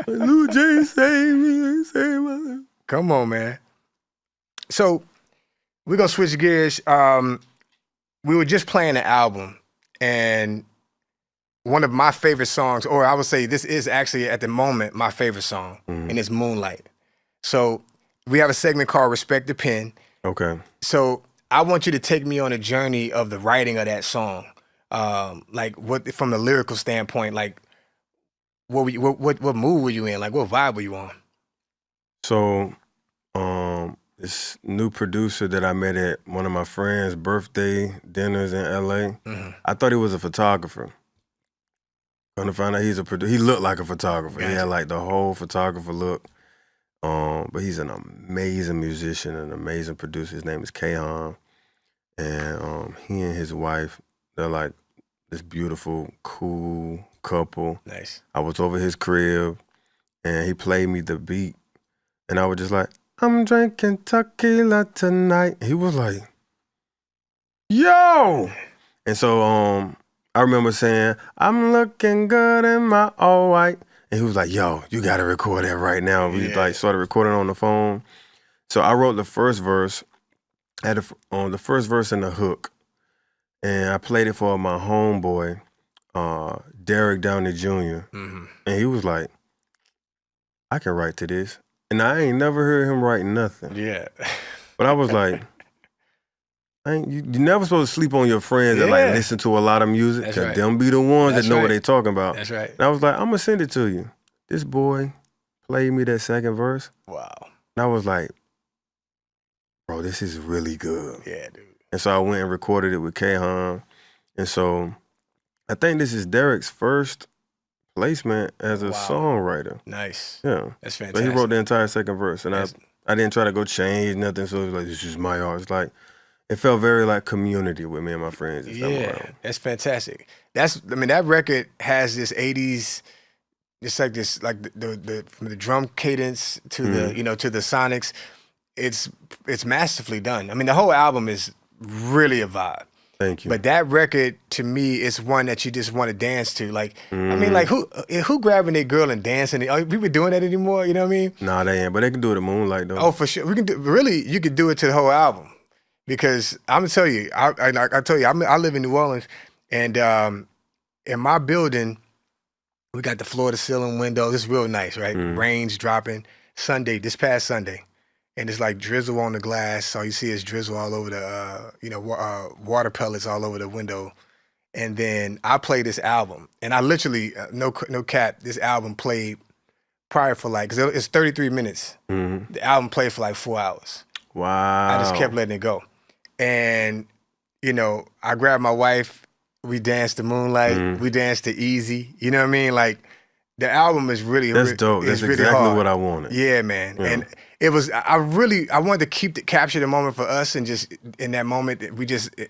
Luke James saved me. Saved my life. Come on, man. So we're going to switch gears. We were just playing the album, and one of my favorite songs, or I would say this is actually at the moment my favorite song, and it's Moonlight. So we have a segment called Respect the Pen. Okay. So I want you to take me on a journey of the writing of that song. Like what, from the lyrical standpoint, like what mood were you in? Like what vibe were you on? So, this new producer that I met at one of my friends' birthday dinners in LA, I thought he was a photographer. Gonna find out he's a producer. He looked like a photographer. He had like the whole photographer look. But he's an amazing musician, an amazing producer. His name is Kahan. And he and his wife, they're like this beautiful, cool couple. Nice. I was over his crib and he played me the beat. And I was just like, I'm drinking tequila tonight. He was like, yo! And so I remember saying, I'm looking good in my all white. And he was like, yo, you gotta record that right now. We like started recording on the phone. So I wrote the first verse, had the first verse and the hook. And I played it for my homeboy, Derek Downey Jr. Mm-hmm. And he was like, I can write to this. And I ain't never heard him write nothing. Yeah. But I was like, you're never supposed to sleep on your friends that like listen to a lot of music. That's Cause right. them be the ones That's that know right. what they talking about. That's right. And I was like, I'm gonna send it to you. This boy played me that second verse. Wow. And I was like, bro, this is really good. Yeah, dude. And so I went and recorded it with K-Han. And so I think this is Derek's first placement as a songwriter. Nice. Yeah. That's But fantastic. he wrote the entire second verse. And I didn't try to go change nothing. So it was like, this is my art. It's like, it felt very like community with me and my friends. That's fantastic. That record has this 80s, it's like this, like the from the drum cadence to the, to the sonics. It's masterfully done. I mean, the whole album is really a vibe. Thank you. But that record, to me, is one that you just want to dance to. Like, I mean, like, who grabbing their girl and dancing? Are people doing that anymore? You know what I mean? Nah, they ain't. But they can do it at Moonlight, though. Oh, for sure. We can do. Really, you could do it to the whole album. Because I'm gonna tell you, I live in New Orleans, and in my building, we got the floor to ceiling windows. It's real nice, right? Rain's dropping. This past Sunday, and it's like drizzle on the glass. All you see is drizzle all over the, water pellets all over the window. And then I play this album, and I literally, no cap, this album played prior for like, because it's 33 minutes. The album played for like 4 hours. Wow. I just kept letting it go. And, I grabbed my wife, we danced to Moonlight, we danced to Easy. You know what I mean? Like, the album is really That's dope. That's really exactly hard. what I wanted. Yeah, man. Yeah. And it was, I wanted to capture the moment for us, and just in that moment, it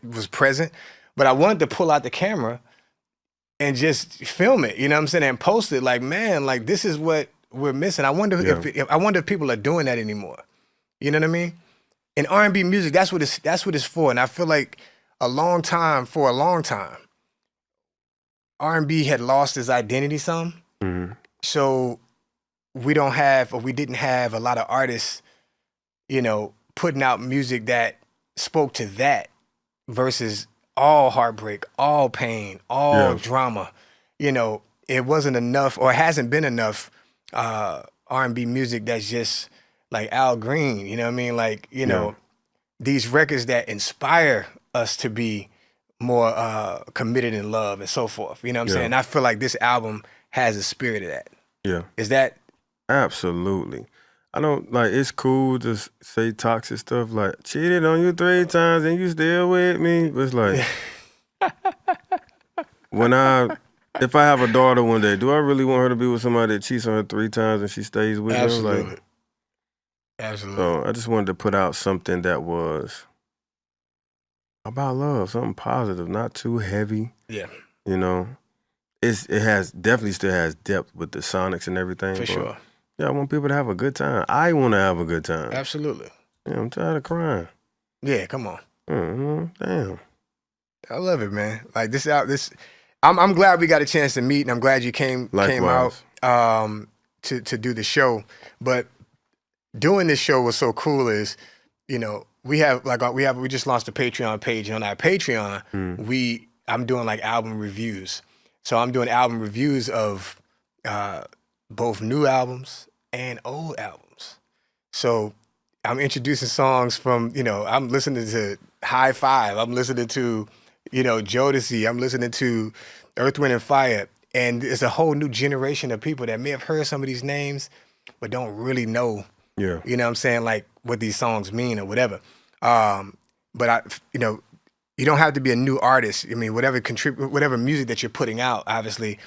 was present. But I wanted to pull out the camera and just film it, you know what I'm saying? And post it like, man, like, this is what we're missing. I wonder if people are doing that anymore. You know what I mean? In R&B music, that's what it's for. And I feel like for a long time, R&B had lost its identity some. So we didn't have a lot of artists, putting out music that spoke to that versus all heartbreak, all pain, all drama. It wasn't enough, or it hasn't been enough R&B music that's just like Al Green, you know what I mean? Like, these records that inspire us to be more committed in love and so forth. You know what I'm saying? And I feel like this album has a spirit of that. Yeah. Is that? Absolutely. I don't, like, it's cool to say toxic stuff like, cheated on you 3 times and you still with me. But it's like, if I have a daughter one day, do I really want her to be with somebody that cheats on her 3 times and she stays with them? Like, Absolutely. So I just wanted to put out something that was about love, something positive, not too heavy. Yeah. It definitely still has depth with the sonics and everything. For sure. Yeah, I want people to have a good time. I want to have a good time. Absolutely. Yeah, I'm tired of crying. Yeah, come on. Damn. I love it, man. Like I'm glad we got a chance to meet, and I'm glad you came out to do the show. But doing this show was so cool is, we just launched a Patreon page, and on our Patreon, I'm doing like album reviews. So I'm doing album reviews of both new albums and old albums. So I'm introducing songs from, I'm listening to High Five, I'm listening to, Jodeci, I'm listening to Earth, Wind and Fire. And it's a whole new generation of people that may have heard some of these names, but don't really know, you know what I'm saying, like what these songs mean or whatever. But you don't have to be a new artist. I mean, whatever music that you're putting out, obviously,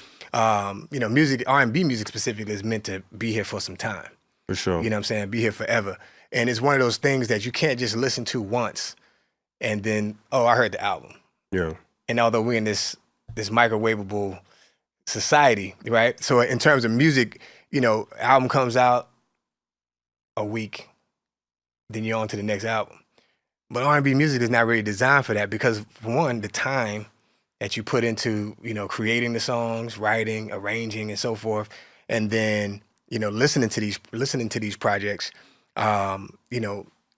music, R&B music specifically, is meant to be here for some time. For sure. You know what I'm saying? Be here forever. And it's one of those things that you can't just listen to once and then, I heard the album. Yeah. And although we're in this microwavable society, right? So in terms of music, album comes out a week, then you're on to the next album. But R&B music is not really designed for that because, for one, the time that you put into, creating the songs, writing, arranging, and so forth, and then, listening to these projects,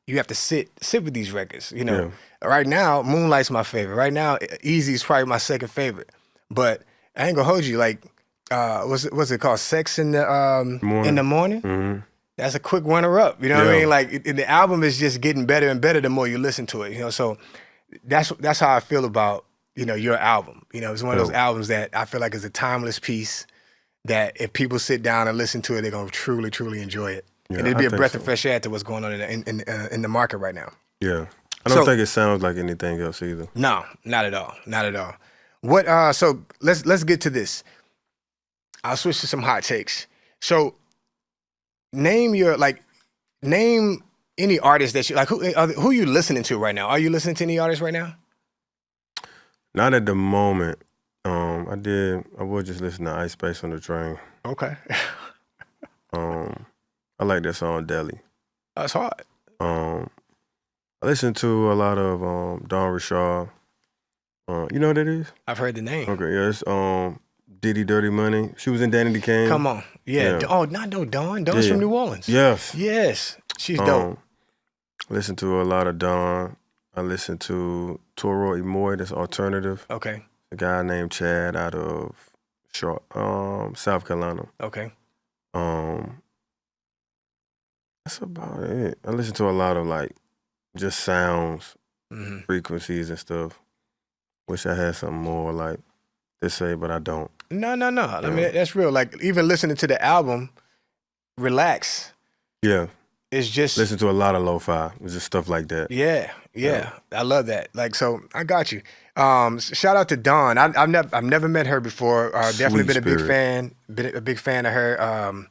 you have to sit with these records. You know, right now, Moonlight's my favorite. Right now, Easy's probably my second favorite. But I ain't gonna hold you. Like, what's it called? Sex in the morning. Mm-hmm. That's a quick runner-up. You know what I mean? Like, the album is just getting better and better the more you listen to it. You know, so that's how I feel about, you know, your album. You know, it's one of those albums that I feel like is a timeless piece that if people sit down and listen to it, they're gonna truly, truly enjoy it. Yeah, and it'd be a breath of fresh air to what's going on in the market right now. Yeah, I don't think it sounds like anything else either. No, not at all, not at all. What? So let's get to this. I'll switch to some hot takes. So name any artist that you like. Who you listening to right now? Are you listening to any artists right now? Not at the moment. I would just listen to Ice Spice on the train. Okay. I like that song Deli. That's hard. I listen to a lot of Dawn Richard. You know what that is? I've heard the name. Okay, yeah, it's Diddy Dirty Money. She was in Danny the Kane. Come on. Yeah. Oh, not no Dawn. Dawn's from New Orleans. Yes. Yes. She's dope. Listen to a lot of Dawn. I listen to Toro Amor, that's alternative. Okay. A guy named Chad out of South Carolina. Okay. That's about it. I listen to a lot of like just sounds, frequencies and stuff. Wish I had something more like to say, but I don't. No. I mean, that's real. Like, even listening to the album, relax. Yeah. It's just listen to a lot of lo-fi. It's just stuff like that. Yeah. I love that. Like, so I got you. Shout out to Dawn. I've never met her before. Definitely been a big fan of her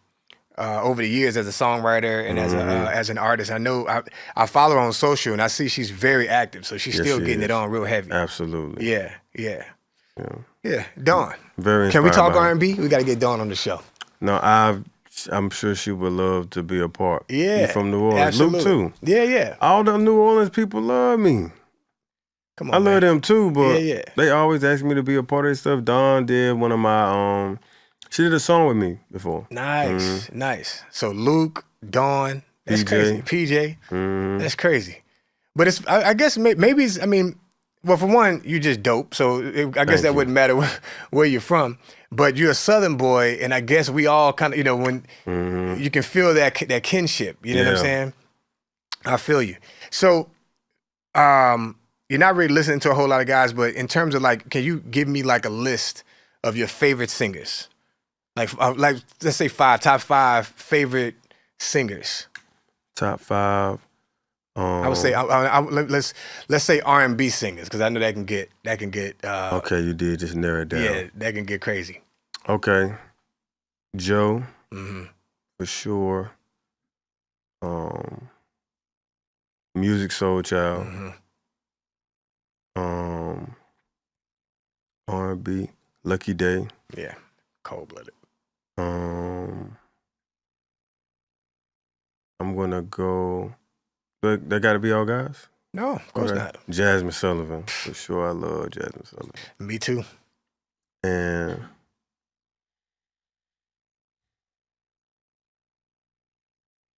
over the years as a songwriter and as an artist. I know I follow her on social and I see she's very active, so she's still getting it on real heavy. Absolutely. Yeah. Dawn. Very. Can we talk R&B? We got to get Dawn on the show. No, I'm sure she would love to be a part. Yeah. You from New Orleans. Absolutely. Luke too. Yeah. All the New Orleans people love me. Come on, I love them too, but they always ask me to be a part of this stuff. Dawn did one of my she did a song with me before. Nice. So Luke, Dawn, that's PJ. crazy. PJ, that's crazy. But it's I guess maybe it's, I mean, well, for one, you just dope, so I guess that wouldn't matter where you're from. But you're a Southern boy, and I guess we all kind of, you know, when you can feel that kinship. You know what I'm saying? I feel you. So, you're not really listening to a whole lot of guys, but in terms of like, can you give me like a list of your favorite singers? Like let's say top 5 favorite singers. Top 5. I would say let's say R&B singers, because I know that can get okay, you did just narrow it down. Yeah, that can get crazy. Okay, Joe, for sure. Music Soul Child. R&B, Lucky Day. Yeah, cold blooded. I'm gonna go. They gotta be all guys? No, of course not. Jasmine Sullivan, for sure. I love Jasmine Sullivan. Me too. And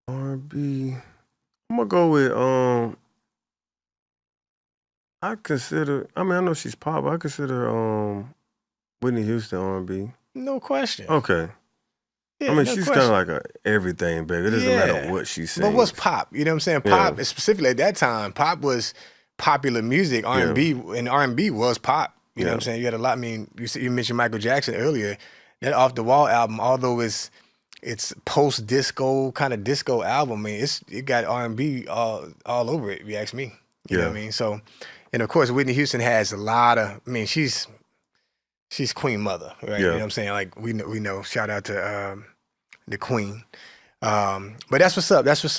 R&B, I'm gonna go with I know she's pop, but I consider Whitney Houston R&B. No question. Okay. Yeah, I mean, she's kind of like a everything, baby. It doesn't matter what she sings. But what's pop? You know what I'm saying? Pop, specifically at that time, pop was popular music. R&B, and R&B was pop. You know what I'm saying? You had a lot. I mean, you mentioned Michael Jackson earlier. That Off the Wall album, although it's post-disco, kind of disco album, I mean, it got R&B all over it, if you ask me. You know what I mean? So, and of course, Whitney Houston has a lot of, I mean, she's Queen Mother, right? You know what I'm saying? Like, we know, shout out to the Queen. But that's what's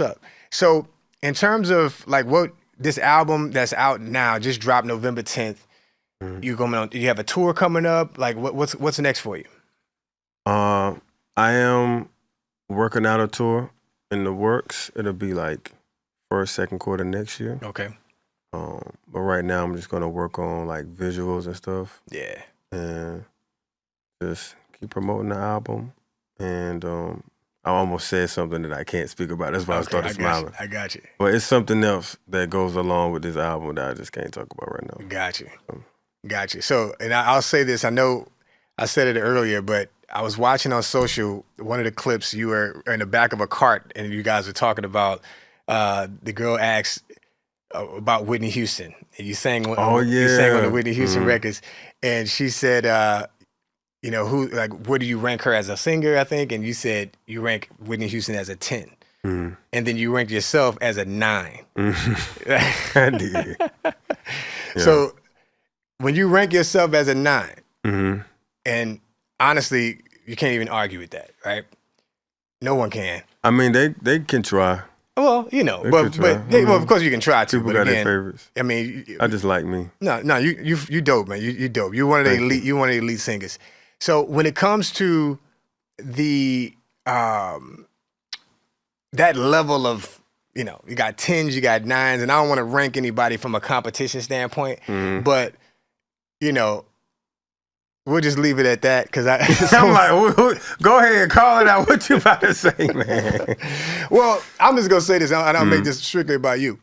up. So, in terms of like what this album that's out now, just dropped November 10th, you have a tour coming up? Like, what's next for you? I am working out a tour in the works. It'll be like first, second quarter next year. Okay. But right now I'm just gonna work on like visuals and stuff. Yeah. And just keep promoting the album and I almost said something that I can't speak about. That's why I started smiling. I got you. But it's something else that goes along with this album that I just can't talk about right now. Got you. So, and I'll say this. I know I said it earlier, but I was watching on social one of the clips. You were in the back of a cart, and you guys were talking about the girl asked about Whitney Houston, and you sang. You sang on the Whitney Houston records, and she said, you know, where do you rank her as a singer? I think, and you said you rank Whitney Houston as a 10, and then you ranked yourself as a 9. I did. Yeah. So when you rank yourself as a 9, and honestly, you can't even argue with that, right? No one can. I mean, they can try. Well, you know, well, of course you can try to. People but got again, their favorites. I mean, I just like me. No, you dope, man. You dope. You're one of the elite. You're one of the elite singers. So when it comes to the that level of, you know, you got 10s, you got 9s, and I don't want to rank anybody from a competition standpoint, but you know, we'll just leave it at that because I'm like, go ahead, call it out. What you about to say, man? Well, I'm just gonna say this, and I'll make this strictly about you.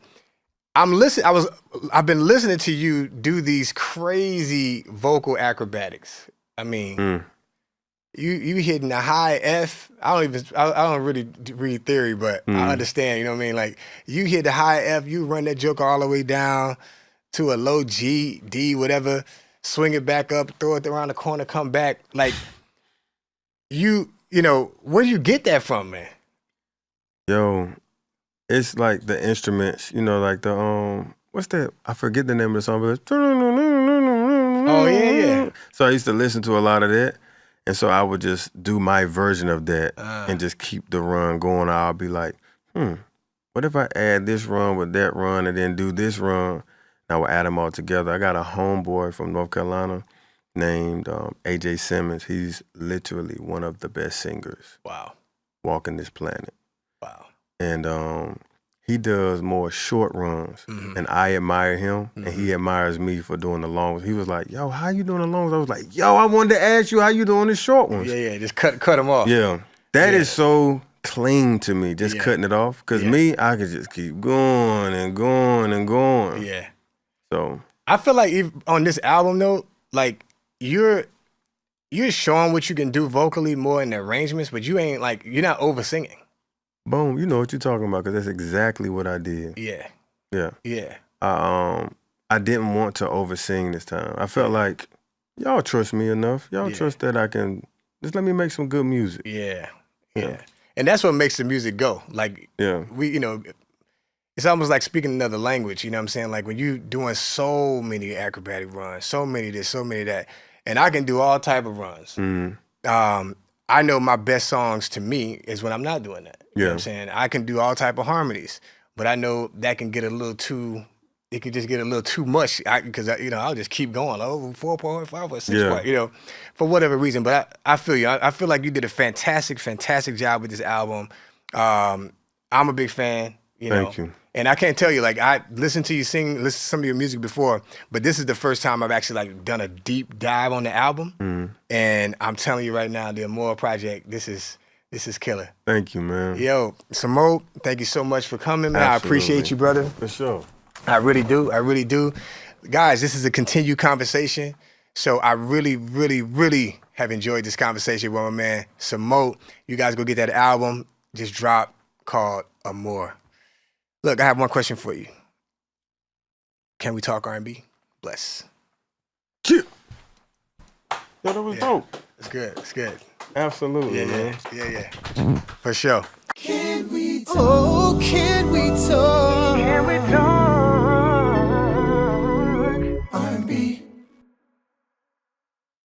I've been listening to you do these crazy vocal acrobatics. I mean, you hitting a high F. I don't really read theory, but I understand. You know what I mean? Like you hit the high F, you run that joke all the way down to a low G, D, whatever. Swing it back up, throw it around the corner, come back. Like you know, where do you get that from, man? Yo, it's like the instruments, you know, like the what's that? I forget the name of the song, but oh yeah. So I used to listen to a lot of that, and so I would just do my version of that and just keep the run going. I'll be like, what if I add this run with that run and then do this run? I will add them all together. I got a homeboy from North Carolina named AJ Simmons. He's literally one of the best singers. Wow. Walking this planet. Wow. And he does more short runs, and I admire him, and he admires me for doing the long ones. He was like, yo, how you doing the long ones? I was like, yo, I wanted to ask you how you doing the short ones. Yeah, just cut them off. Yeah, that is so clean to me, just cutting it off. Because me, I could just keep going and going and going. Yeah. So I feel like on this album though, like you're showing what you can do vocally more in the arrangements, but you're not over singing. Boom, you know what you're talking about because that's exactly what I did. Yeah. I didn't want to over sing this time. I felt like y'all trust me enough. Y'all trust that I can just let me make some good music. Yeah. And that's what makes the music go. Like we, you know. It's almost like speaking another language, you know what I'm saying? Like when you doing so many acrobatic runs, so many this, so many that, and I can do all type of runs. I know my best songs to me is when I'm not doing that. You know what I'm saying? I can do all type of harmonies, but I know that can get it could just get a little too much because, you know, I'll just keep going over 4 part, 5 or 6 part, you know, for whatever reason. But I feel you. I feel like you did a fantastic job with this album. I'm a big fan, you know. Thank you. And I can't tell you, like, I listened to you listen to some of your music before, but this is the first time I've actually, like, done a deep dive on the album. And I'm telling you right now, the Amore project, this is killer. Thank you, man. Yo, Samoht, thank you so much for coming, man. Absolutely. I appreciate you, brother. For sure. I really do. Guys, this is a continued conversation. So I really, really, really have enjoyed this conversation with my man, Samoht. You guys go get that album just dropped called Amor. Look, I have one question for you. Can we talk R&B? Bless. Yo, that was dope. It's good. Absolutely, man. Yeah. For sure. Can we talk? Can we talk? Can we talk?